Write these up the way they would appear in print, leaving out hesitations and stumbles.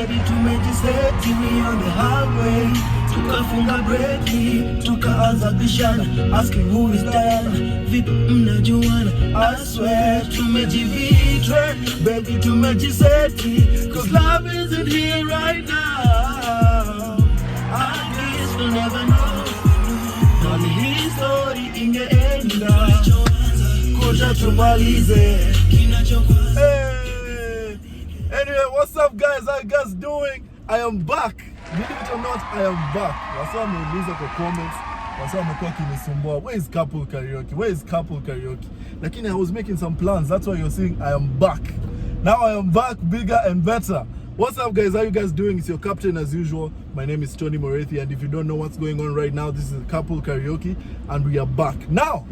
Baby tumejiseti we on the highway. Tukafunga breki, tukaanza bishana, asking who is that, vipi mnajuana. I swear tumejivitwe, baby tumejiseti, cause love isn't here right now. I guess we'll never know. Nani hii story ingeenda, kuja tumalize. Hey! Anyway, what's up guys? How you guys doing? I am back. Believe it or not, I am back. Wasa wameuliza kwa comments, wasa wamekuwa kinisumbua, where is Carpool Karaoke? Where is Carpool Karaoke? Lakini I was making some plans. That's why you're seeing I am back. Now I am back, bigger and better. What's up guys? How you guys doing? It's your captain as usual. My name is Tonnie, and if you don't know what's going on right now, this is Carpool Karaoke and we are back. Now,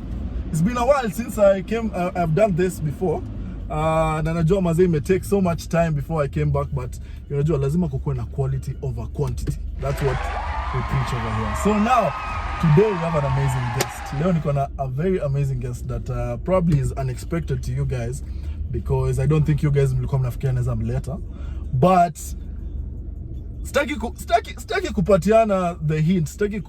it's been a while since I came. I've done this before. Na najua mazee may take so much time before I came back, but unajua lazima kukuwe na quality over quantity. That's what we preach over here. So now, today we have an amazing guest. Leo niko na a very amazing guest that probably is unexpected to you guys, because I don't think you guys mlikuwa mnafikiria naweza mleta. But staki kupatiana the hint, staki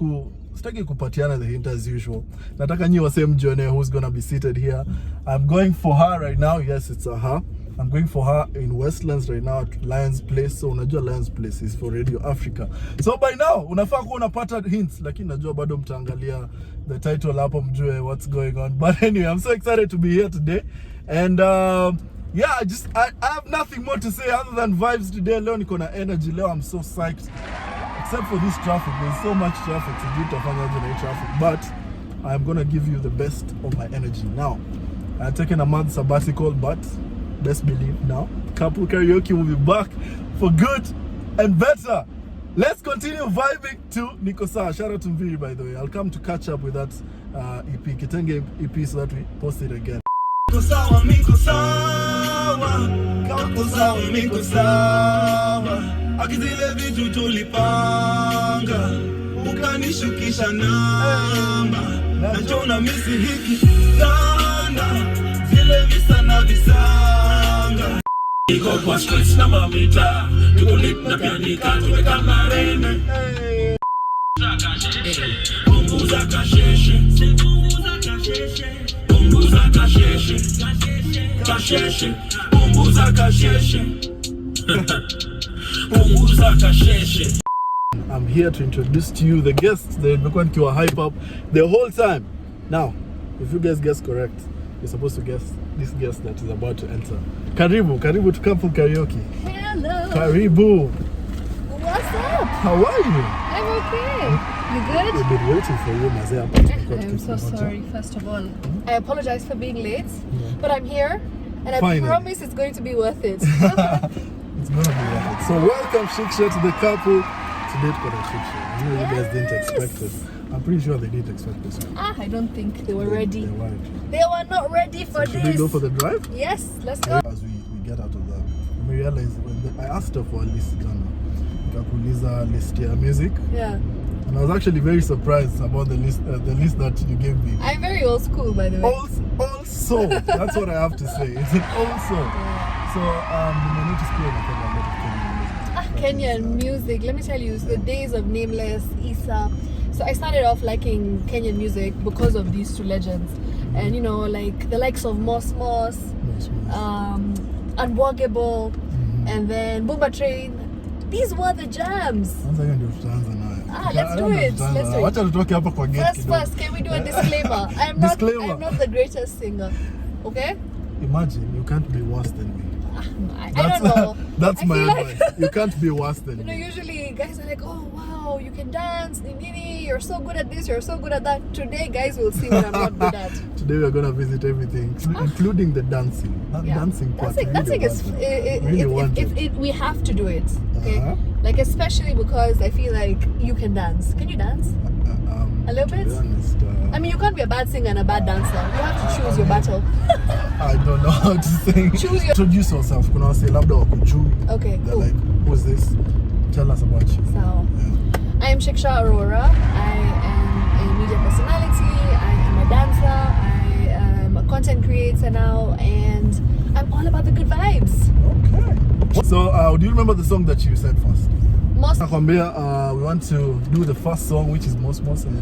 kupatiana the hint as usual. Nataka nyi wase mjone who's gonna be seated here. I'm going for her right now. Yes, it's a her. I'm going for her in Westlands right now at Lions Place. So unajua Lions Place is for Radio Africa. So by now unafaa kuwa unapata hints, lakini najua bado mtaangalia the title hapo mjue what's going on. But anyway, I'm so excited to be here today. And yeah, I have nothing more to say other than vibes today. Leo niko na energy. Leo I'm so psyched. Except for this traffic, there's so much traffic to do traffic, but I'm gonna give you the best of my energy. Now, I've taken a month sabbatical, but best believe now, Carpool Karaoke will be back for good and better. Let's continue vibing to Nikosa. Shout out to Mviri, by the way. I'll come to catch up with that EP, Kitenge EP, so that we post it again. Akizile vitu tulipanga, ukanishukisha namba, nachona misi hiki sana, zile visa na visanga. Niko kwa Skits na mamita, tukulip na pianika, tumeka marene. Punguza kasheshe, punguza kasheshe, kasheshe, punguza kasheshe. I'm here to introduce to you the guests. They've been to a hype up the whole time. Now, if you guys guess correct, you're supposed to guess this guest that is about to enter. Karibu to Carpool Karaoke. Hello. Karibu. What's up? How are you? I'm okay. You good? We've been waiting for you, Mazia. I'm so sorry, first of all. I apologize for being late, but I'm here, and Finally. I promise it's going to be worth it. It's gonna be worth it. So welcome Shiksha to the couple. Today to Shiksha. I know you guys didn't expect it. I'm pretty sure they didn't expect this. I don't think they were ready. They weren't. They were not ready for So this. should we go for the drive? Yes, let's go. As we get out of that, we realized I asked her for a list, Nikakuuliza list ya music. Yeah. And I was actually very surprised about the list that you gave me. I'm very old school, by the way. Also, that's what I have to say. It's also. Yeah. So, we need to school a lot of Kenyan music. Let me tell you, it's the days of Nameless, Issa. So I started off liking Kenyan music because of these two legends. And you know, like the likes of Moss, Unwalkable, and then Boomba Train. These were the jams. Let's do it. First, can we do a disclaimer? I'm not the greatest singer. Okay? Imagine, you can't be worse than me. I don't know. That's my advice. You can't be worse than me. You know, usually guys are like, oh wow, you can dance, you're so good at this, you're so good at that. Today guys will see what I'm not good at. Today we're gonna visit everything, including the dancing. Dancing part. Dancing is we have to do it. Okay? Like especially because I feel like you can dance. Can you dance? A little bit? To be honest, I mean, you can't be a bad singer and a bad dancer. You have to choose your battle. I don't know how to sing. Choose your... Introduce yourself. Kuna wase labda wakujui. Okay, They're cool. like, who's this? Tell us about you. So, I am Shiksha Arora. I am a media personality. I am a dancer. I am a content creator now. And I'm all about the good vibes. Okay. So, do you remember the song that you said first? Most. We want to do the first song, which is Most. And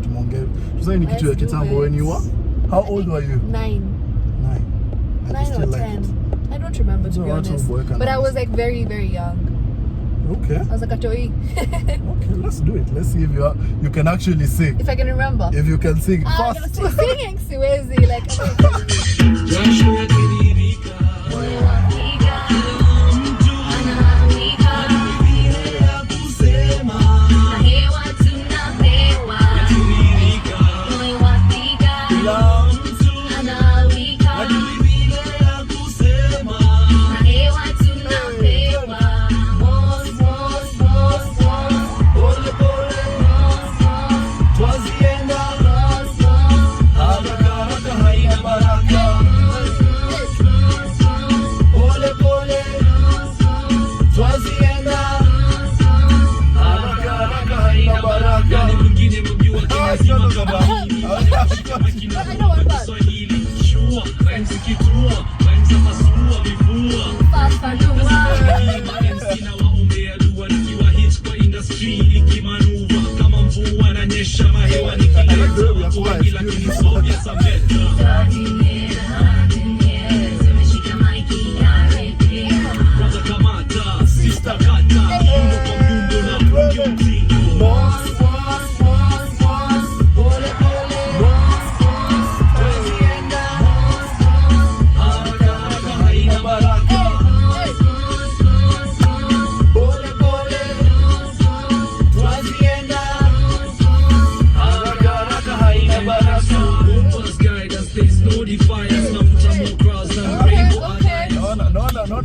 when you were, how old were you? 9. 9. 9 or 10. I don't remember, to be honest. But I was like very, very young. Okay. I was like a toy. Okay, let's do it. Let's see if you can actually sing. If I can remember. If you can sing fast. Singing siwezi like.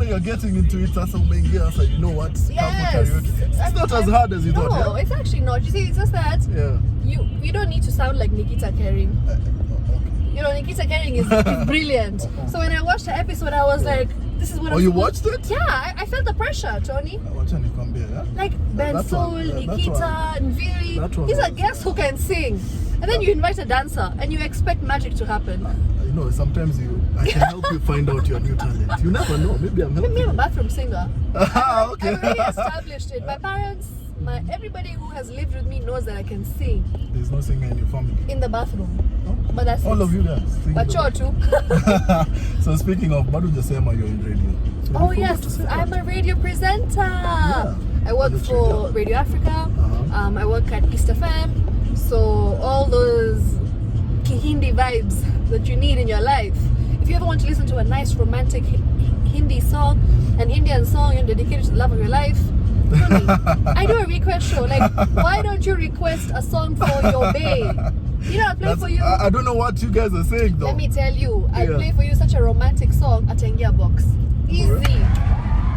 You're getting into it as so you know what? Yes. Carpool Karaoke. It's not as hard as you thought. No, it's actually not. You see, it's just that you don't need to sound like Nikita Kering. You know, Nikita Kering is brilliant. So when I watched the episode, I was like, this is what I'm you watched it? Yeah, I felt the pressure, Tonnie. Like Ben Soul, Nikita, Nviri. These are guests who can sing. And then you invite a dancer and you expect magic to happen. You know, sometimes I can help you find out your new talent. You never know. Maybe I'm helping. Maybe I'm a bathroom singer. Okay. I already established it. My parents, everybody who has lived with me knows that I can sing. There's no singer in your family? In the bathroom. Oh. But that's all of you guys. But sure too. So speaking of, Badu Jasema, you're in radio. Oh yes, I'm a radio presenter. Yeah. I work for Radio Africa. I work at East FM. So all those Hindi vibes that you need in your life. If you ever want to listen to a nice romantic Hindi song, an Indian song dedicated to the love of your life, I do a request show. Like, why don't you request a song for your babe? You know, I'll play for you. I don't know what you guys are saying though. Let me tell you, I'll play for you such a romantic song at Tengia Box. Easy.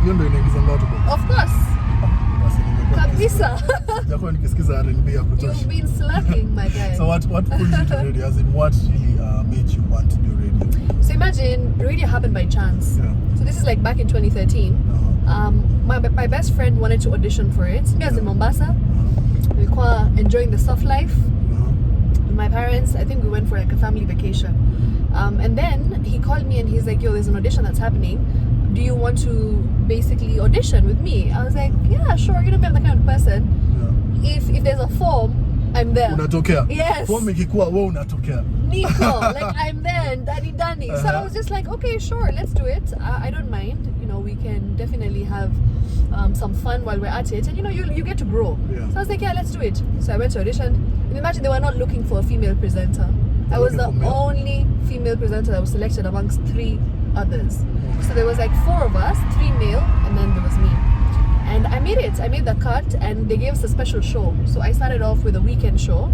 You know Of course. Kabisa. You've been slacking, my guy. So what pulled you to radio? As in, what really made you want to do radio? So imagine, radio happened by chance. Yeah. So this is like back in 2013. My best friend wanted to audition for it. Me as in Mombasa. We were enjoying the soft life. With my parents, I think we went for like a family vacation. And then he called me and he's like, yo, there's an audition that's happening. Do you want to basically audition with me? I was like, yeah, sure. You know me, I'm the kind of person. Yeah. If there's a form, I'm there. Unatokea. Yes. Form ikikuwa wewe unatokea. Nico, like I'm there and Danny. So I was just like, okay, sure, let's do it. I don't mind. You know, we can definitely have some fun while we're at it, and you know, you get to grow. Yeah. So I was like, yeah, let's do it. So I went to audition. And imagine they were not looking for a female presenter. I was the only female presenter that was selected amongst 3 others. So there was like 4 of us, 3 male, and then there was me. And I made it. I made the cut, and they gave us a special show. So I started off with a weekend show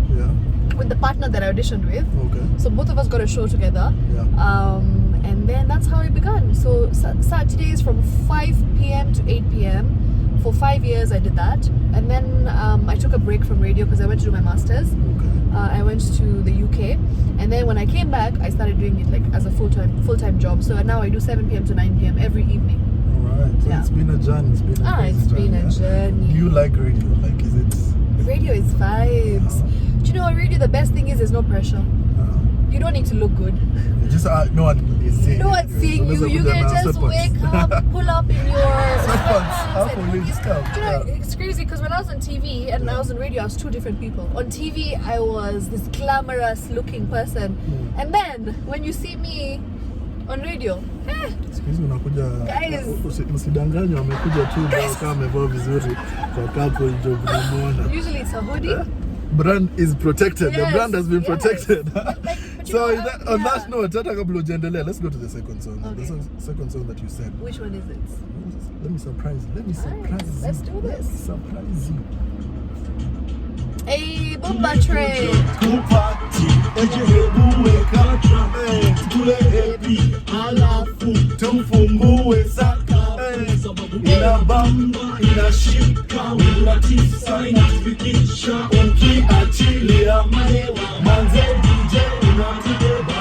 with the partner that I auditioned with. Okay. So both of us got a show together. Yeah. And then that's how it began. So Saturdays from 5 p.m. to 8 p.m. For 5 years I did that. And then I took a break from radio because I went to do my master's. Okay. I went to the UK. And then when I came back, I started doing it like as a full-time job. So now I do 7 p.m. to 9 p.m. every evening. Alright. So it's been a journey. It's been a journey. Do you like radio? Like, is it? Radio is vibes. Do you know, radio, the best thing is there's no pressure. You don't need to look good. just no one is seeing. No one's seeing you. You can just wake up, pull up in your sweatpants. It's crazy because when I was on TV and I was on radio, I was two different people. On TV, I was this glamorous looking person, and then when you see me on radio, guys, usidanganywe, amekuja tu kama amevaa vizuri kwa Carpool job unaona. Usually it's a hoodie. Brand is protected. Yes, the brand has been protected. But so on that note, let's go to the second song. Okay. The second song that you said. Which one is it? Let me surprise you. Let me surprise you. Let's do this. Let me surprise you. Hey, Bomba Train. Tufungue saka inabamba inashika unatisa inatufikisha ukiachilia manze DJ unatubeba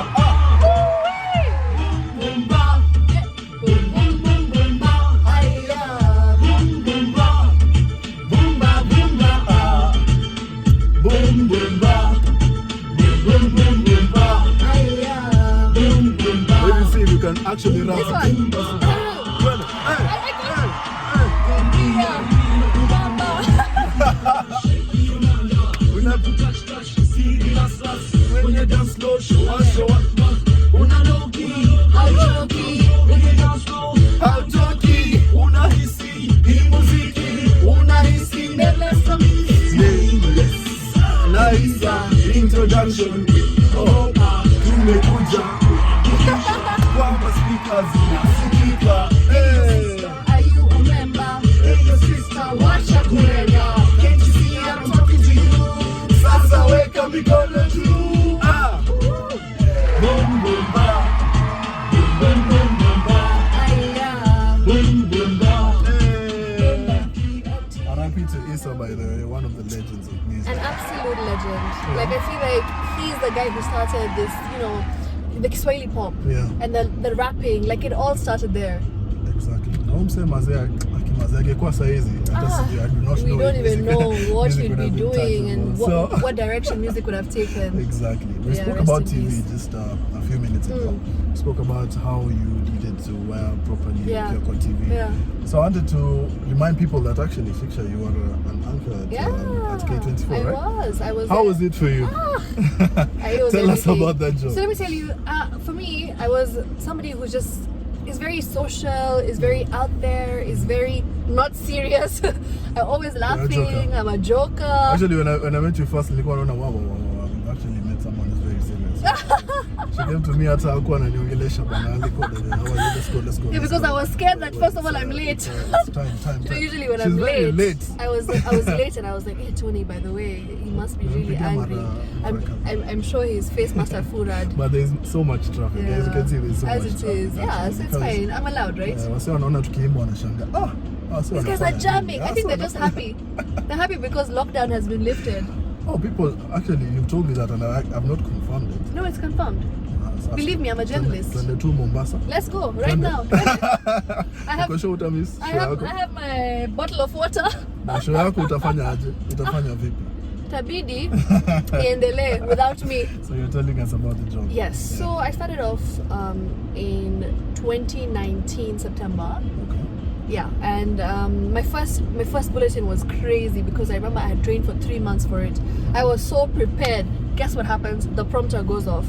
bumba bumba aya bumba bumba bumba bumba bumba aya bumba. Let me see if you can actually rap. This one. When you dance slow, show us. Una loki, how talky, una hisi, hii muziki, una hisi, nameless, nice introduction. Oh, tumekuja kwamba speakers zinasikika. Are you a member? Hey, your sister, washa kurega. Can't you see I'm talking to you? Sasa weka mikono juu. Boom boom ba, boom boom boom ba, boom boom ba. R.I.P. to Issa, by the way, one of the legends of music. An absolute legend. Like I feel like he's the guy who started this, the Kiswahili pop. Yeah. And the rapping, like it all started there. Exactly. Akimazia saizi hata sijui, I do not know. We don't even know what he'd be doing and so, what direction music would have taken. Exactly. We spoke about TV just a few minutes ago. We spoke about how you needed to wear properly on TV. Yeah. So I wanted to remind people that actually, Shiksha, you were an anchor at K24, right? I was. How was it for you? Tell us about that job. So let me tell you, for me, I was somebody who just is very social, is very out there, is very not serious. I'm always laughing. I'm a joker. Actually, when I met you first, nilikuwa naona wow, I actually met someone who's very serious. She came to me hata hakuwa ananiongelesha bana, alikuwa let's go. Yeah, because I was scared that first of all I'm late. Time. Usually when She's I'm very late, I was late and I was like, hey Tonnie, by the way, he must be really angry. I'm sure his face must have furrowed. But there's so much traffic. Yeah. As you can see, there's so much traffic. As it is. Yeah, so it's fine. I'm allowed, right? Wase wanaona tukiimba wanashanga. These guys are jamming. I think they're just happy. They're happy because lockdown has been lifted. Oh, people, actually, you told me that and I've not confirmed it. No, it's confirmed. Believe me, I'm a journalist. To Mombasa. Let's go right now. I have my bottle of water. Show yako utafanya aje? Utafanya vipi? Tabidi iendelee without me. So you're telling us about the job. Yes. Yeah. So I started off in 2019 September. Okay. Yeah, and my first bulletin was crazy because I remember I had trained for 3 months for it. I was so prepared. Guess what happens? The prompter goes off.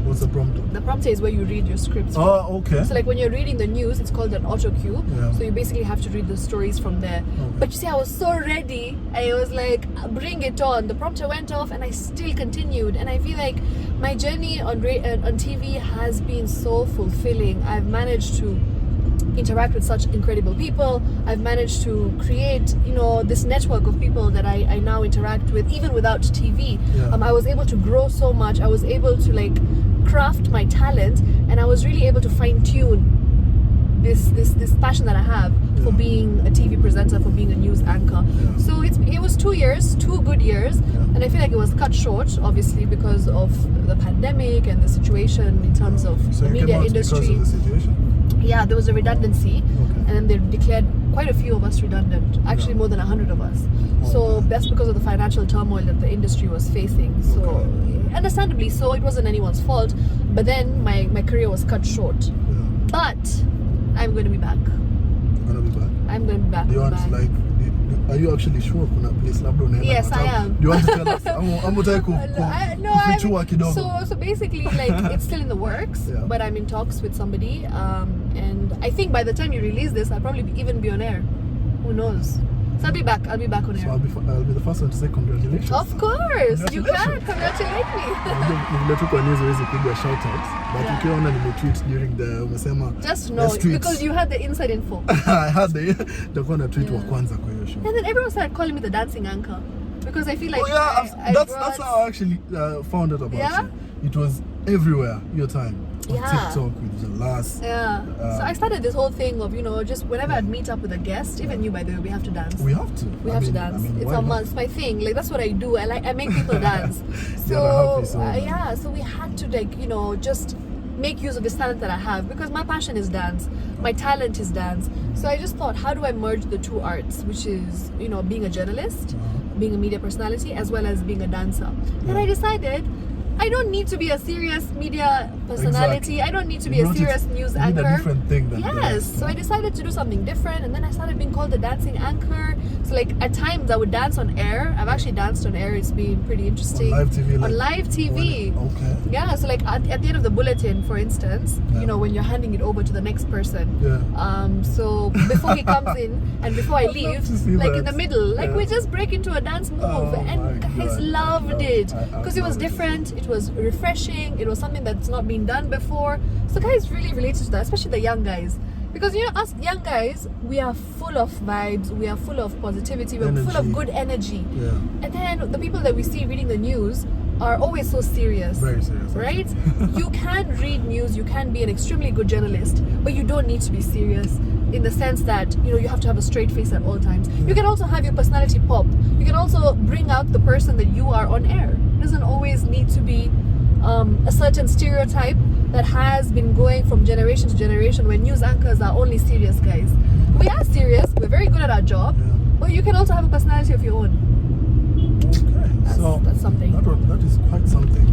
What's the prompter? The prompter is where you read your scripts. Oh, okay. So like when you're reading the news, it's called an auto cue. Yeah. So you basically have to read the stories from there. Okay. But you see, I was so ready. I was like, bring it on. The prompter went off and I still continued. And I feel like my journey on TV has been so fulfilling. I've managed to interact with such incredible people. I've managed to create, this network of people that I now interact with, even without TV. Yeah. I was able to grow so much. I was able to craft my talent, and I was really able to fine tune this passion that I have for being a TV presenter, for being a news anchor. Yeah. So it was 2 years, 2 good years, and I feel like it was cut short, obviously, because of the pandemic and the situation in terms of the media industry. Because of the situation? Yeah, there was a redundancy, and then they declared quite a few of us redundant. Actually, more than 100 of us. So that's because of the financial turmoil that the industry was facing. So understandably so, it wasn't anyone's fault. But then my career was cut short. But I'm going to be back. You're going to be back? I'm going to be back. Do you want to like... Are you actually sure kuna place labda unaenda? Yes, I am. Do you want to tell us? So basically, like, it's still in the works, but I'm in talks with somebody, and I think by the time you release this, I'll probably even be on air. Who knows? So I'll be back on air. So I'll be the first one to say congratulations. Of course, you can congratulate me. Shout out, but ukiona nimetweet during the umesema just know because you had the inside info. I had the tweet wa kwanza kwa hiyo show. And then everyone started calling me the dancing anchor because I feel like that's how I actually found out about you. It was everywhere your time. On TikTok with the last. So I started this whole thing of, just whenever I'd meet up with a guest, even you, by the way, we have to dance. We have to. We have to dance. It's a must. My thing. Like, that's what I do. I make people dance. So we had to, like, just make use of this talent that I have, because my passion is dance. My talent is dance. So I just thought, how do I merge the two arts, which is, being a journalist, being a media personality, as well as being a dancer. And I decided I don't need to be a serious media personality. Exactly. I don't need to be a serious news anchor. A different thing So I decided to do something different, and then I started being called the dancing anchor. So like at times I would dance on air. I've actually danced on air. It's been pretty interesting. On live TV. On live TV. Okay. Yeah. So like at the end of the bulletin, for instance, when you're handing it over to the next person. So before he comes in and before I leave, like in the middle, like we just break into a dance move, and guys loved it because it was different. It was refreshing. It was something that's not been done before. So guys really related to that, especially the young guys, because us young guys, we are full of vibes, we are full of positivity, we're full of good energy. And then the people that we see reading the news are always so serious. Very serious, right? You can read news, you can be an extremely good journalist, but you don't need to be serious in the sense that you have to have a straight face at all times. You can also have your personality pop. You can also bring out the person that you are on air. It doesn't always need to be a certain stereotype that has been going from generation to generation, where news anchors are only serious guys. We are serious, we're very good at our job, but you can also have a personality of your own. That's something. That is quite something.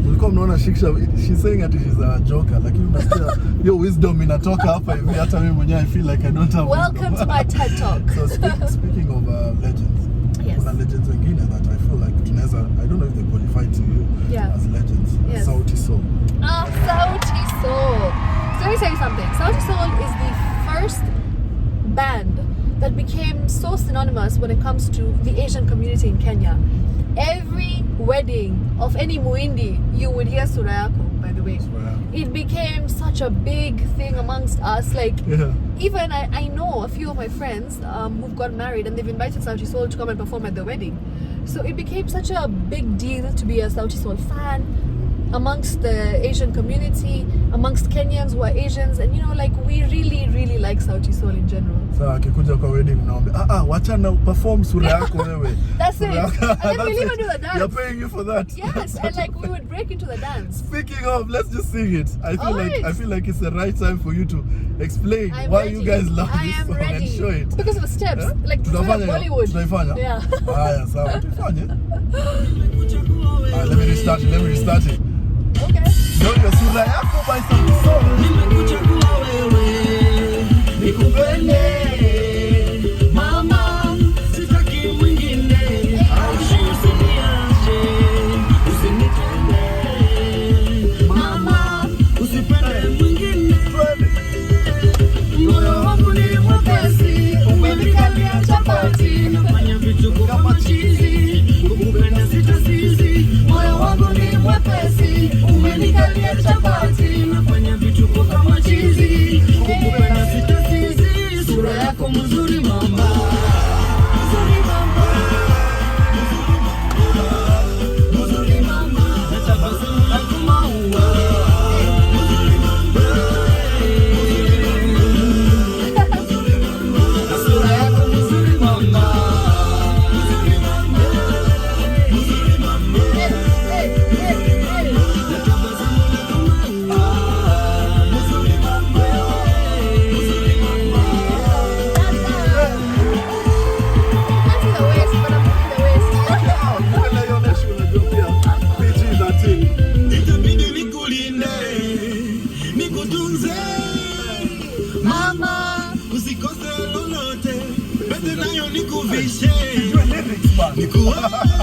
Ulikuwa mnaona Shiksha, she's saying that she's a joker, lakini unasikia your wisdom inatoka hapa hivi, hata mimi mwenyewe I feel like I don't have Welcome to my TED Talk. So speaking of legends, kuna legends wengine that I feel like tunaweza, I don't know if they qualify to you as legends. Sauti Sol. Sauti Sol. So let me tell you something. Sauti Sol is the first band that became so synonymous when it comes to the Asian community in Kenya. Every wedding of any Muindi, you would hear Sura Yako, by the way. It became such a big thing amongst us. Like, even I know a few of my friends who've got married and they've invited Sauti Sol to come and perform at the wedding. So it became such a big deal to be a Sauti Sol fan amongst the Asian community, amongst Kenyans who are Asians, and like we really like Sauti Sol in general. So akikuja kwa wedding naombe wacha na perform Sura Yako wewe. That's it. And then we'll even do the dance. You're paying you for that. Yes, and like we would break into the dance. Speaking of, let's just sing it. I feel like it's the right time for you to explain why you guys love this song and show it. Because of the steps, like Bollywood. Tutaifanya. Yeah. Sawa, tufanye. Let me restart it. Okay. Ndio Sura Yako by Sauti Sol. Nimekuchagua wewe, nikupende mama, sitaki mwingine. Usinitende mama, usipende mwingine. Moyo wangu ni mwepesi, umenikalia chapati, nafanya vitu kama chizi, kukupenda sitasizi. Moyo wangu ni mwepesi, umenikalia chapati, nafanya vitu kama chizi.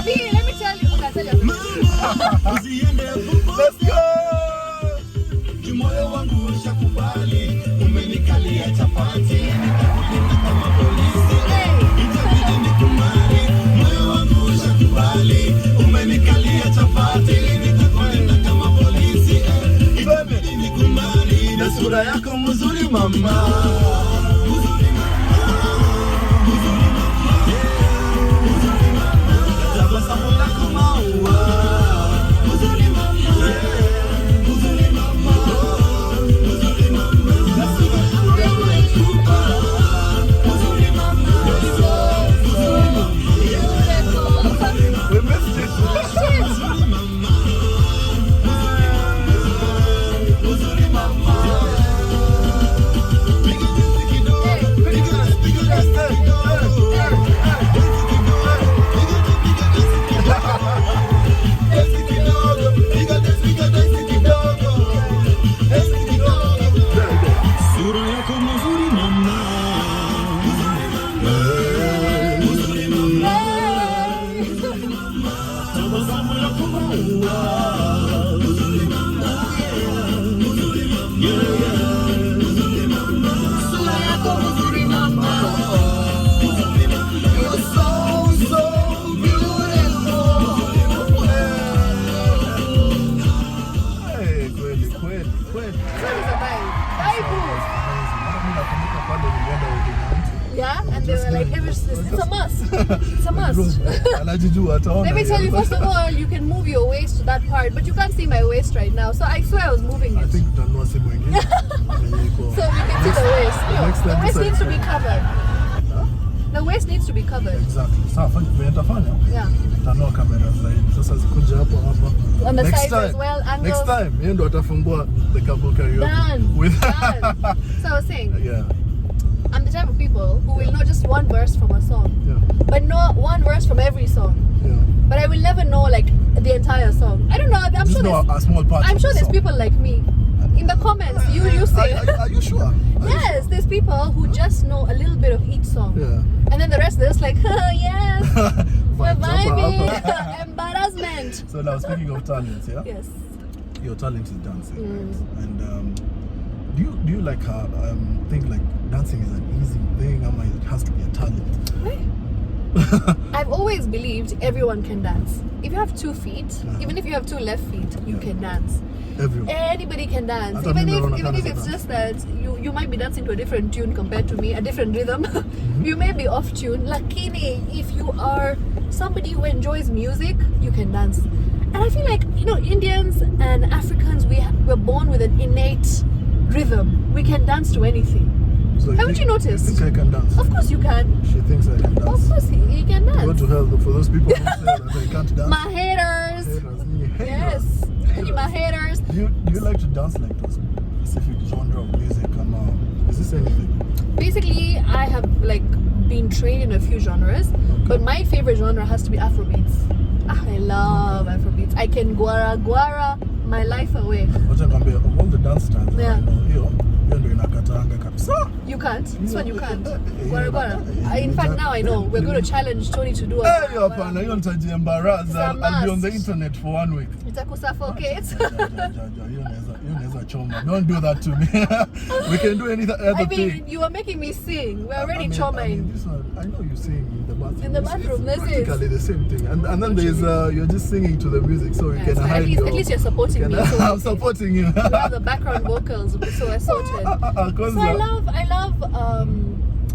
Me, let me tell you. I'll tell you. Let's go. Moyo wangu ushakubali, umenikalia chapati, nitakulinda kama polisi. Itabidi nikumari, moyo wangu ushakubali, umenikalia chapati, nitakulinda kama polisi. Itabidi nikumari, na sura yako mzuri mama. Mzuri mama. Mzuri mama. Mzuri mama. Tabasamu lako maua. Mzuri mama. Mzuri mama. We missed it. Yeah, and they were like, it's a must. It's a must. Let me tell you, first of all, you can move your waist to that part, but you can't see my waist right now. So I swear I was moving it. I think that was so you can see the waist. The waist needs to be covered. Huh? The waist needs to be covered. Exactly. Yeah. On the Next sides time, as well, angles. Next time, yeye ndo atafungua the Carpool Karaoke. Done. So I was saying, yeah. I'm the type of people who will know just one verse from a song, but not one verse from every song. Yeah. But I will never know like the entire song. I don't know. I'm sure there's a small part. I'm sure there's people like me. In the comments, you say. Are you sure? Yes, there's people who just know a little bit of each song. Yeah. And then the rest they're just like, yes, we're vibing, embarrassment. So now speaking of talents, yeah. Yes. Your talent is dancing, right? And do you like think like dancing is an easy thing? It has to be a talent. I've always believed everyone can dance. If you have 2 feet, even if you have 2 left feet, you can dance. Everyone. Anybody can dance. Even if it's just that you might be dancing to a different tune compared to me, a different rhythm. You may be off tune. Lakini, if you are somebody who enjoys music, you can dance. And I feel like, Indians and Africans, we're born with an innate rhythm. We can dance to anything. So haven't you noticed? You think I can dance? Of course you can. She thinks I can dance. Of course he can dance. Go to hell for those people who say that I can't dance. My haters. Yes. My haters. Do you like to dance like those specific genre of music? Is this anything? Basically, I have been trained in a few genres, but my favorite genre has to be Afrobeats. I love Afrobeats. I can guara my life away. Of all the dance styles, yeah. So you can't. This one you can't. Guara. In fact, now I know. We're going to challenge Tonnie to do a I'll be on the internet for 1 week. Suffocate. Don't do that to me. We can do any other thing. You are making me sing. We're already chomaing. I know you sing in the bathroom. In the bathroom, it's practically the same thing. And then there's you're just singing to the music, so you can hide at least you're supporting me. So I'm supporting you. You have the background vocals, so I sorted. So I love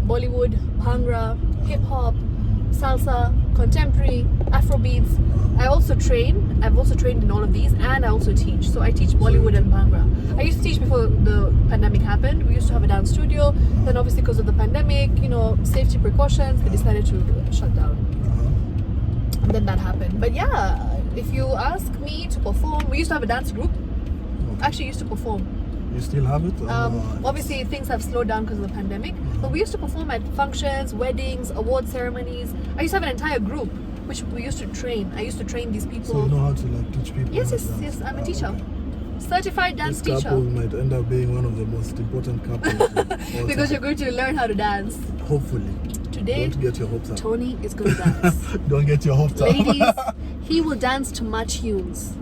Bollywood, Bhangra, hip hop, salsa, contemporary, Afrobeats. I've also trained in all of these, and I also teach. So I teach Bollywood and Bhangra. I used to teach before the pandemic happened. We used to have a dance studio. Then obviously because of the pandemic, safety precautions, they decided to shut down. And then that happened. But yeah, if you ask me to perform, we used to have a dance group. Actually used to perform. You still have it? Obviously things have slowed down because of the pandemic, but we used to perform at functions, weddings, award ceremonies. I used to have an entire group which we used to train. I used to train these people. So you know how to teach people? Yes, I'm a teacher. Okay. Certified dance teacher. This couple might end up being one of the most important couples. Because you're going to learn how to dance. Hopefully. today, don't get your hopes up. Tonnie is going to dance. Don't get your hopes up. Ladies, he will dance to match tunes.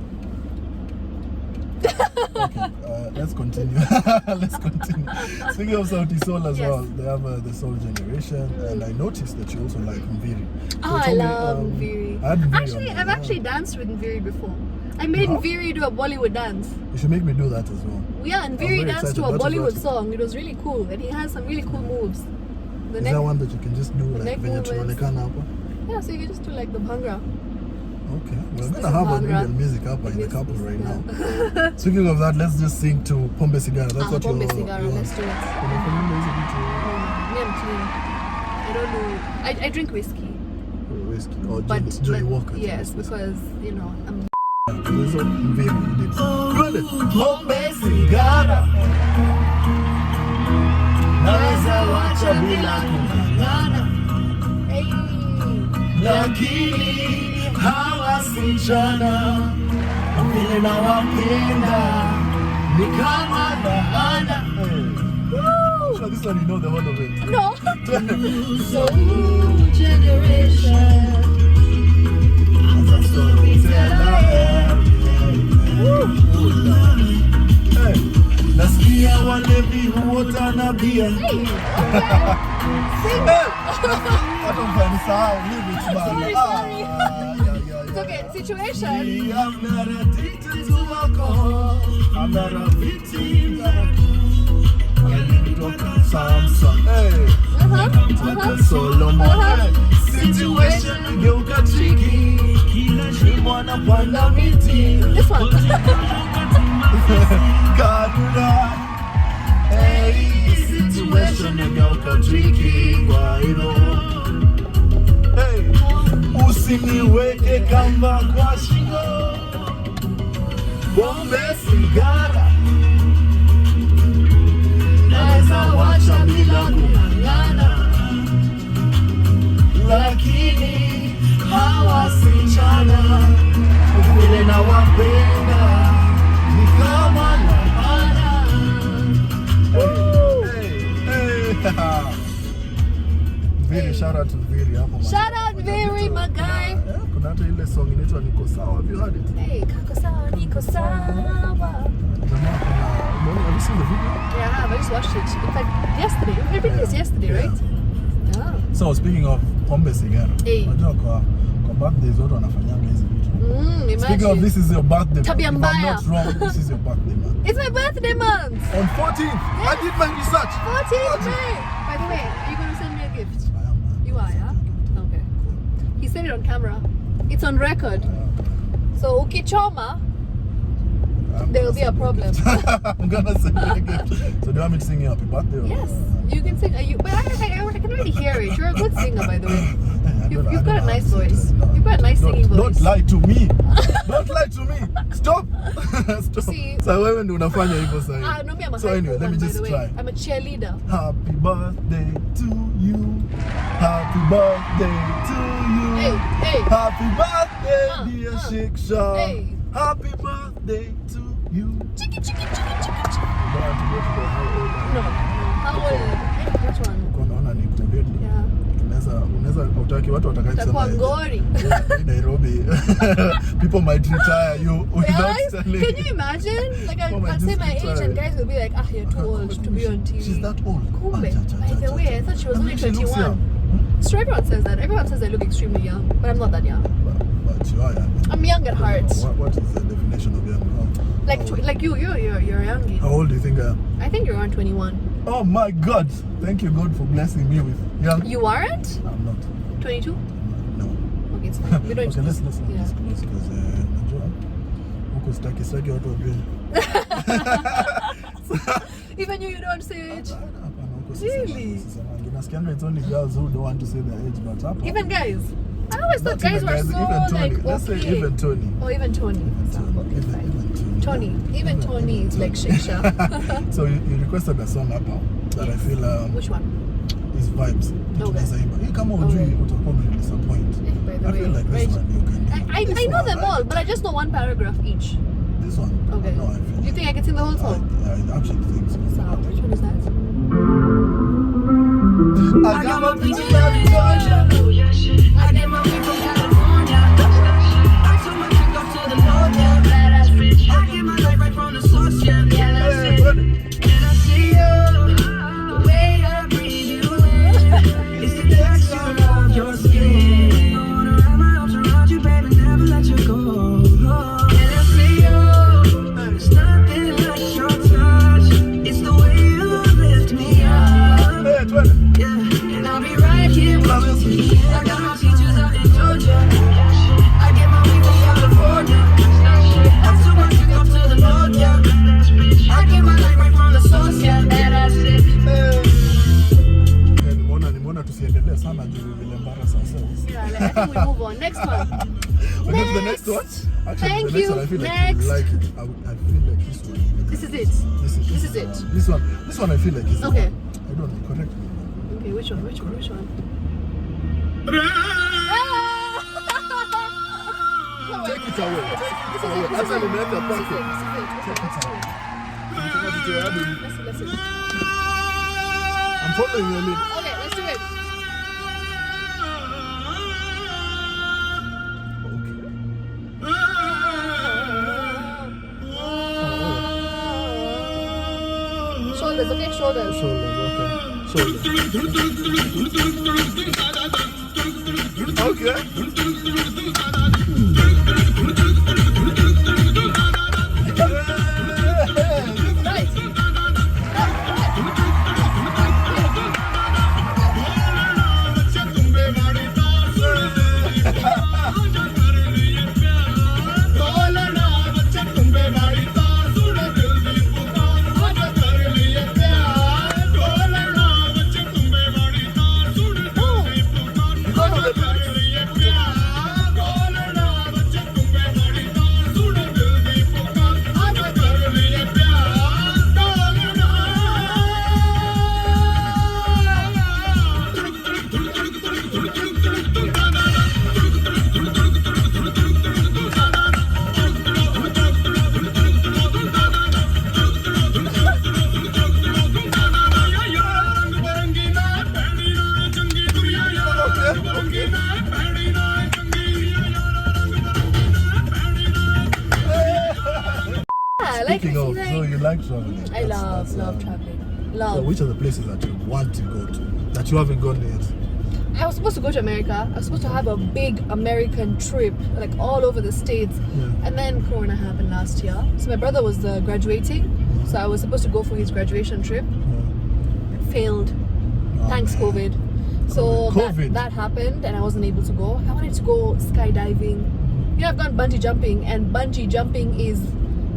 Okay, let's continue. Let's continue. Speaking of Sauti Sol as well, they have the Soul Generation, and I noticed that you also like Mviri. So I love Mviri. Mviri. Actually, I've actually danced with Mviri before. I made Mviri do a Bollywood dance. You should make me do that as well. Yeah, and Mviri danced to a Bollywood song. It was really cool, and he has some really cool moves. Is that one that you can just do like venye tunaonekana hapa? Yeah, so you can just do like the bhangra. Okay, we're gonna have an Indian music up in the couple right now. Speaking of that, let's just sing to Pombe Sigara. That's what Pombe Sigara, let's do it. Me, I'm clean. I don't do. I drink whiskey. Whiskey or Johnny Walker. Yes, because you know I'm. There's a very deep. Pombe Sigara. Naweza wacha bila kung'ang'ana. Lakini hawa sichana vile nawapenda ni kama laana. So this one you know the whole of it. No. Soul Generation. As a storyteller. Hey, nasikia walevi huotana bia. Hey, Hata mfanisahau lyrics bana. Sorry. It's okay. Situation. I'm not addicted to alcohol. I'm not a victim. Samsung. Hey. Solomon. Situation geuka tricky. Kila shimo anapanda miti. This one. Kadura. Hey, situation geuka tricky. Kwa hilo. Hey, usiniweke kamba kwa shingo. Pombe sigara. Naweza wacha bila kung'ang'ana. Lakini hawa sichana vile nawapenda ni kama laana. Very shout out to Viri hapo. Shout out Viri, my guy. Kuna hata ile song inaitwa Niko Sawa. Have you heard it? Hey, kako sawa, niko sawa. Have you seen the video? Yeah, I have. I just watched it. In fact, yesterday. We released this yesterday, right? Yeah. So speaking of Pombe Sigara, unajua kwa birthdays watu wanafanyanga hizi vitu. Speaking of, this is your birthday. Tabia If I'm mbaya. not wrong, this is your birthday month. It's my birthday month. On 14th, I did my research. 14th May. By the way, are you going to send me a gift? I am. You are, yeah? Okay, cool. He said it on camera. It's on record. So, ukichoma, there will be a problem. I'm gonna send you a gift. So do you want me to sing you happy birthday? Yes, you can sing. But I can already hear it. You're a good singer, by the way. You've got a nice voice. You've got a nice singing voice. Don't lie to me. Don't lie to me. Stop. Stop. See, so wewe ndio unafanya hivyo sasa. No, me, I'm a so anyway, let me just try. I'm a cheerleader. Happy birthday to you. Happy birthday to you. Hey, hey. Happy birthday, dear Shiksha. Hey. Happy birthday to you. Chiki, chiki, chiki, chiki, chiki. You don't have to go to the how old are you? No. How old? Hey, which one? Unaona ni kudedli. Yeah. Unaweza utaki watu watakaye kusema ngori. In Nairobi people might retire you without telling. Can you imagine? Like I'd say my age and guys will be like, you're too old to be on TV. She's that old. Kumbe. By the way, I thought she was only 21. So everyone says that. Everyone says I look extremely young, but I'm not that young. But you are young. I'm young at heart. What is the definition of young? Like you're young. How old do you think I am? I think you're around 21. Oh my God! Thank you God for blessing me with young. You aren't? I'm not. 22? No. Okay, it's fine. We don't. Okay, let's Yeah. because najua huko sitaki watu wajue. Even you don't say age. Really? Nasikianga it's only girls who don't want to say their age, but hapa. Even guys. I always thought guys were so even Tonnie. like Let's say okay. even Tonnie. Oh, even Tonnie. Even Tonnie. Even Tonnie is like Shiksha. So you requested a song about that I feel Which one? is vibes. Okay. Hii kama ujui utakuwa disappoint. By the I way, feel like this one you can. I know them all, but I just know one paragraph each. This one. Okay. No, I feel. Do you think I can sing the whole song? I actually think so. So, which one is that? I got my peaches out in Georgia. I get my weed from California. I took my chick up to the north, yeah. Badass bitch. I get my life right from the source, yeah. Yeah, that's it. And I see you, the way I breathe you in. It's the texture of your skin. I wanna wrap my arms around you, baby, never let you go. And I see you, it's nothing like your touch. It's the way you lift me up. Yeah, and I'll be right here with you. I got my peaches out in Georgia. I get my weed from California. I took my chick up to the north, yeah. I get my life right from the source, yeah. That's it. Nimeona tusiendelee sana juu vile embarrass ourselves. Yeah, like, I think we move on. Next one. We go to the next one. Actually, Thank the next you. one, I feel Next. like you like it. I feel like this one. This is it. This is it. This one I feel like is Okay. I don't know, correct me. Okay, which one? Take it away. This is it. That's how we make the pocket. Listen. I'm following your lead. Okay, let's do it. Shoulders, okay, shoulders. Nice. Speaking of, so you like traveling? I love traveling. Love. So which are the places that you want to go to that you haven't gone yet? I was supposed to go to America. I was supposed to have a big American trip, like all over the states. Yeah. And then Corona happened last year. So my brother was graduating. So I was supposed to go for his graduation trip. Yeah. Failed. Thanks, man. COVID. So COVID. That happened and I wasn't able to go. I wanted to go skydiving. You know, I've gone bungee jumping, and bungee jumping is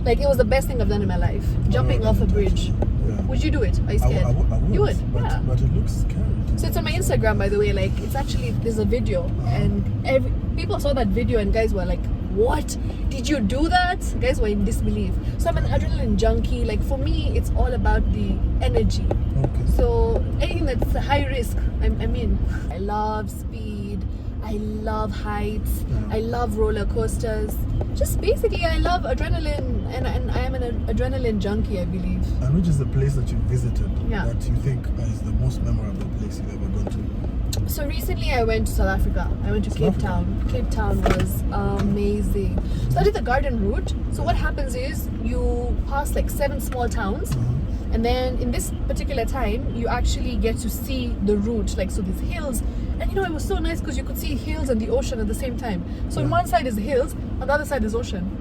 like, it was the best thing I've done in my life. Jumping off a bridge. Yeah. Would you do it? Are you scared? I would. You would? But, Yeah. but it looks scary. So it's on my Instagram, by the way. Like, it's actually, there's a video, and people saw that video and guys were like, what? Did you do that? Guys were in disbelief. So I'm an adrenaline junkie. Like, for me, it's all about the energy. Okay. So anything that's high risk, I'm in. I love speed. I love heights. Yeah. I love roller coasters. Just basically, I love adrenaline, and I am an adrenaline junkie, I believe. And which is the place that you visited Yeah. that you think is the most memorable place you've ever gone to? So recently I went to South Africa. I went to Cape Town. Cape Town was amazing. So I did the garden route. So what happens is you pass like 7 small towns, and then in this particular time you actually get to see the route, like, so these hills, and you know, it was so nice because you could see hills and the ocean at the same time. So on one side is the hills, on the other side is ocean.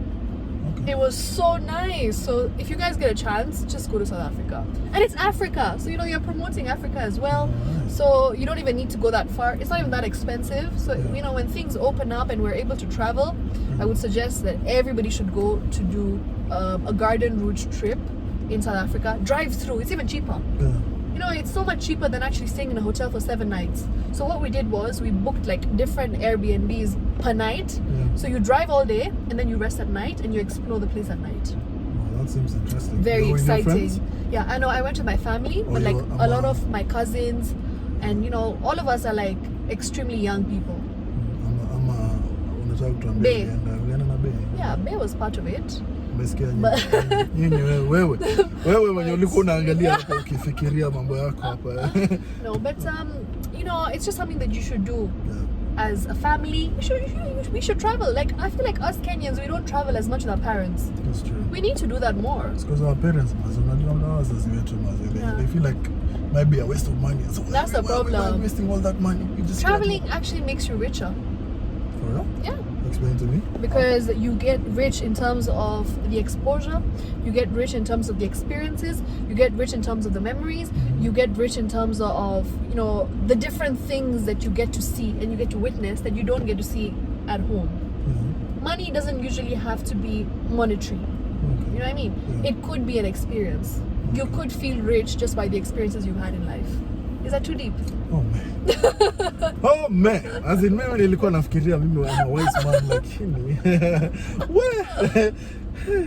It was so nice. So if you guys get a chance, just go to South Africa. And it's Africa, so you know, you're promoting Africa as well. Nice. So you don't even need to go that far. It's not even that expensive. So you know, when things open up and we're able to travel, I would suggest that everybody should go to do a garden route trip in South Africa. Drive through, it's even cheaper. Yeah. You know, it's so much cheaper than actually staying in a hotel for 7 nights. So what we did was we booked like different Airbnbs per night. Yeah. So you drive all day and then you rest at night and you explore the place at night. Wow, that seems interesting. Very You were with your friends? exciting. Yeah, I know. I went with my family, but like a lot of my cousins, and you know, all of us are like extremely young people. Unataka kutuambia Bay. ulienda na Bay? Yeah, Bay was part of it. Umesikia nyinyi wewe mwenye ulikuwa unaangalia hapo ukifikiria mambo yako hapa. No, but you know, it's just something that you should do. As a family, we should travel. Like, I feel like us Kenyans, we don't travel as much with our parents. That's true. We need to do that more. It's because our parents, they feel like might be a waste of money. So that's the problem. Why are you wasting all that money? You just traveling actually makes you richer. For real? Yeah. Explain to me. Because you get rich in terms of the exposure, you get rich in terms of the experiences, you get rich in terms of the memories, you get rich in terms of, you know, the different things that you get to see and you get to witness that you don't get to see at home. Money doesn't usually have to be monetary. You know what I mean? It could be an experience. You could feel rich just by the experiences you've had in life. Is that too deep? Oh man. Oh man. As in mimi nilikuwa nafikiria mimi I'm a wise man lakini.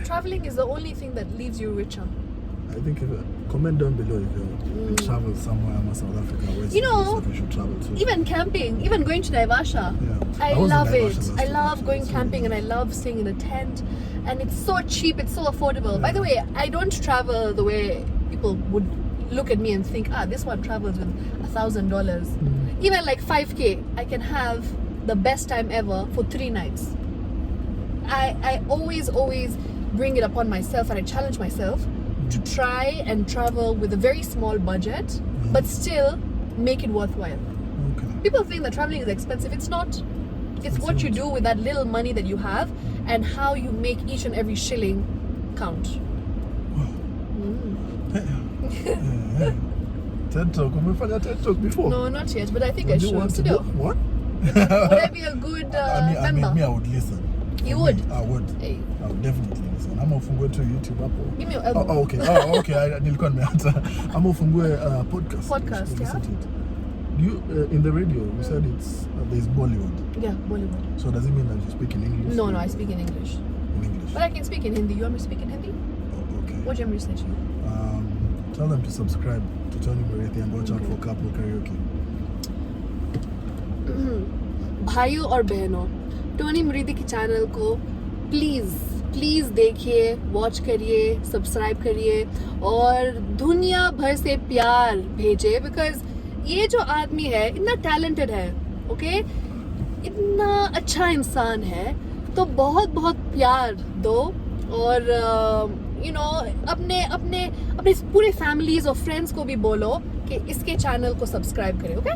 Traveling is the only thing that leaves you richer. I think comment down below if you travel somewhere in South Africa where you know you should travel to. Even camping, even going to Naivasha. I love it. I love going camping and I love staying in a tent, and it's so cheap, it's so affordable. By the way, I don't travel the way people would look at me and think, this one travels with $1,000. Even like 5K, I can have the best time ever for 3 nights. I always bring it upon myself and I challenge myself to try and travel with a very small budget, but still make it worthwhile. People think that traveling is expensive. It's not. It's what you do with that little money that you have and how you make each and every shilling count. TED Talk. Umefanya TED Talk before? No, not yet, but I think I should. Want to do? What? Would I be a good member? I would listen. You would? I would. Hey. I would definitely listen. I'm ufungue to YouTube hapo. Give me your elbow. Oh, okay. Nilikuwa nimeanza. I'm ufungue podcast. Podcast, yeah. Do you in the radio you said it's there's Bollywood. Yeah, Bollywood. So does it mean that you speak in English? No, I speak in English. In English. But I can speak in Hindi. You want me to speak in Hindi? Oh, okay. What do you want me to say to you? Tell them to subscribe to Tonnie Murithi and watch out for Carpool Karaoke. भाइयों और बहनों, Tony मुरीदी के channel को please देखिए, watch करिए, subscribe करिए और दुनिया भर से प्यार भेजिए, बिकॉज ये जो आदमी है इतना टैलेंटेड है, ओके, इतना अच्छा इंसान है, तो बहुत प्यार दो और यू नो अपने पूरे फैमिलीज और फ्रेंड्स को भी बोलो कि इसके चैनल को सब्सक्राइब करें, okay?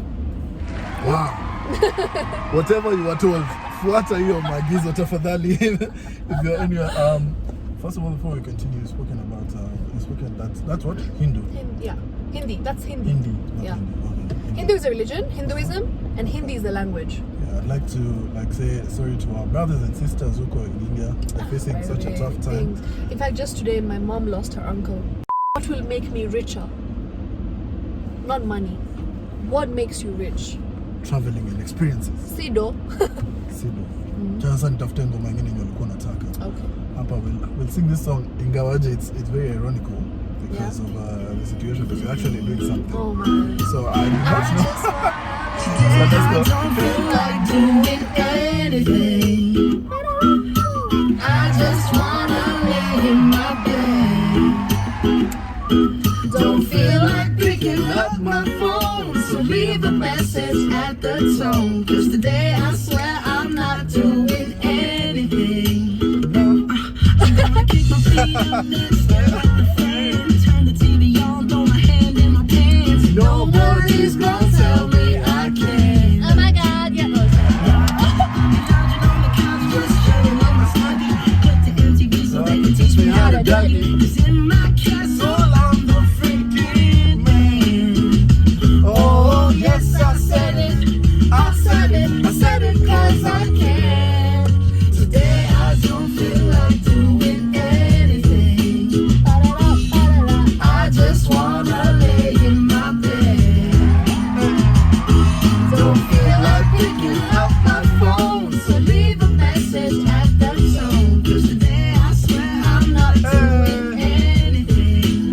Wow. Whatever you are told, fuata hiyo maagizo tafadhali. If you're in your first of all, before we continue, that's what? Hindu. Hindi. That's Hindi. Hindi. Yeah. Hindi. Okay. Hindu is a religion, Hinduism, and Hindi is the language. Yeah, I'd like to say sorry to our brothers and sisters who are in India. They're facing such a tough time. In fact, just today my mom lost her uncle. What will make me richer? Not money. What makes you rich? Traveling and experiences. Sido. Sasa nitafute ngoma nyingine yenye ulikuwa unataka. Okay. Hapa we'll sing this song ingawaje it's very ironical because of the situation because you're actually doing something. Oh man. So I don't know. I don't feel like doing anything. I just wanna lay in my bed. Don't feel like picking up my phone, so leave a message at the tone. 'Cause today I swear I'm not doing anything. I'm gonna kick my feet up and stare at the fan. Turn the TV on, throw my hand in my pants. Nobody's gonna tell me I can't. Oh my God, yeah. Lounging on the couch, just chilling with my snuggie. Click the MTV so they can teach me how to dougie. 'Cause in my castle, I'm the freaking man. Oh, yes, I said it. I said it 'cause I can. Today I don't feel like doing anything. I just wanna lay in my bed. Don't feel like picking up my phone, so leave a message at the tone. 'Cause today I swear I'm not doing anything.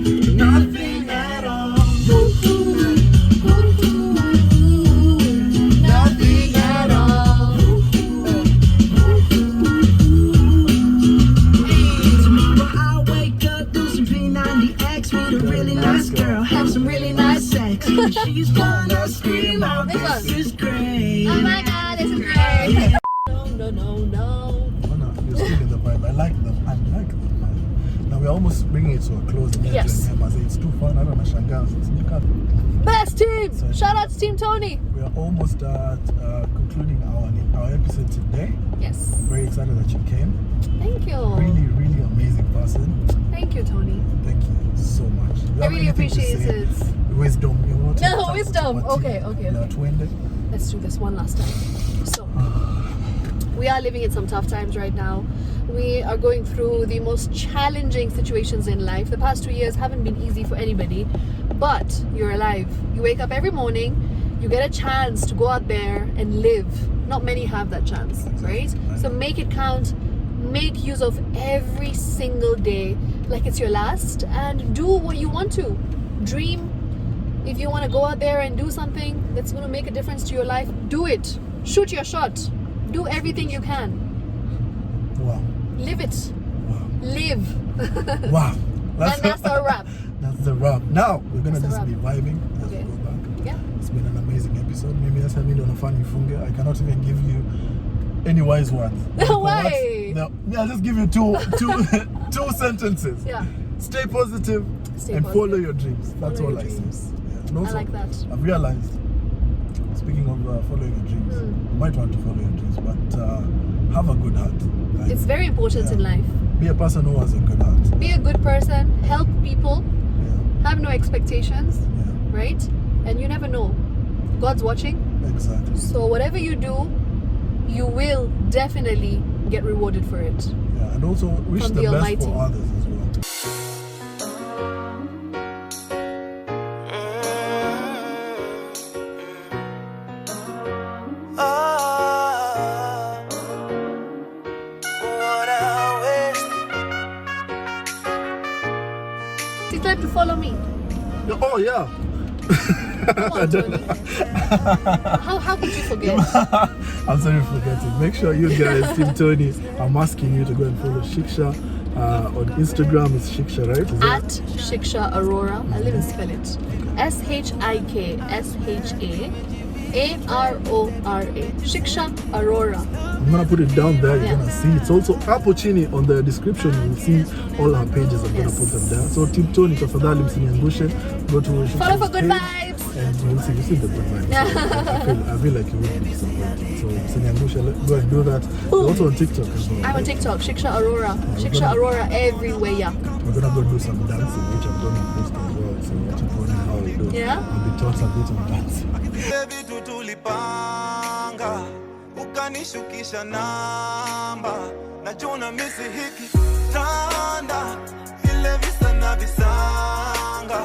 She's gonna scream out, this is great. Oh my God, this is great. No. Oh no, you're still in the vibe. I like the vibe. Now we're almost bringing it to a close. Yes. It's too fun. I don't know, Shanghai. Best team! So, Shout out to Team Tonnie. We are almost concluding our episode today. Yes. I'm very excited that you came. Thank you. Really, really amazing person. Thank you, Tonnie. Thank you so much. I really appreciate it. Wisdom. You want to No, wisdom. Okay. Let's do this one last time. So, we are living in some tough times right now. We are going through the most challenging situations in life. The past 2 years haven't been easy for anybody, but you're alive. You wake up every morning, you get a chance to go out there and live. Not many have that chance, right? So make it count. Make use of every single day like it's your last, and do what you want to. Dream. If you want to go out there and do something that's going to make a difference to your life, do it. Shoot your shot. Do everything you can. Wow. Live it. Wow. Live. Wow. That's a wrap. That's the wrap. Now we're gonna That's just be vibing as Okay. we go back. Yeah. It's been an amazing episode. Maybe that's having on a funny funga. I cannot even give you any wise words. Why? I'll just give you two sentences. Yeah. Stay positive Stay and positive. follow your dreams. That's Follow all your I dreams. say. Yeah. And also, I like that. I've realized, speaking of following your dreams, you might want to follow your dreams, but have a good heart. Like, It's very important in life. be a person who has a good heart. Be a good person. Help people. Yeah. Have no expectations, Yeah. right? And you never know. God's watching. Exactly. So whatever you do, you will definitely get rewarded for it. Yeah. And also wish From the the best Almighty. for others as well. It's time to follow me. Oh yeah. Come on, Tonnie. How could you forget? I'm sorry for forgetting. Make sure you guys, Team Tonnie, I'm asking you to go and follow Shiksha. On Instagram, it's Shiksha, right? Is At Shiksha Arora. I'll even spell it. SHIKSHAARORA. Shiksha Arora. I'm gonna put it down there. You're Yeah. gonna see. It's also Hapo chini on the description. You will see all our pages. I'm gonna put them there. So Team Tonnie, tafadhali msiniangushe. Go to Shiksha's Follow for good page, vibes. and you see the good vibes. I feel like you would be disappointed. So msiniangushe. Go and do that. We're also on TikTok as well. I'm on TikTok. Shiksha Arora. Shiksha Arora everywhere. We're gonna go do some dancing, which I'm gonna post as well. So watch out for how we do. Yeah? I'll be taught a bit of dancing. Vitu tulipanga ukanishukisha namba najuna misi hiki tanda vile visa na visanga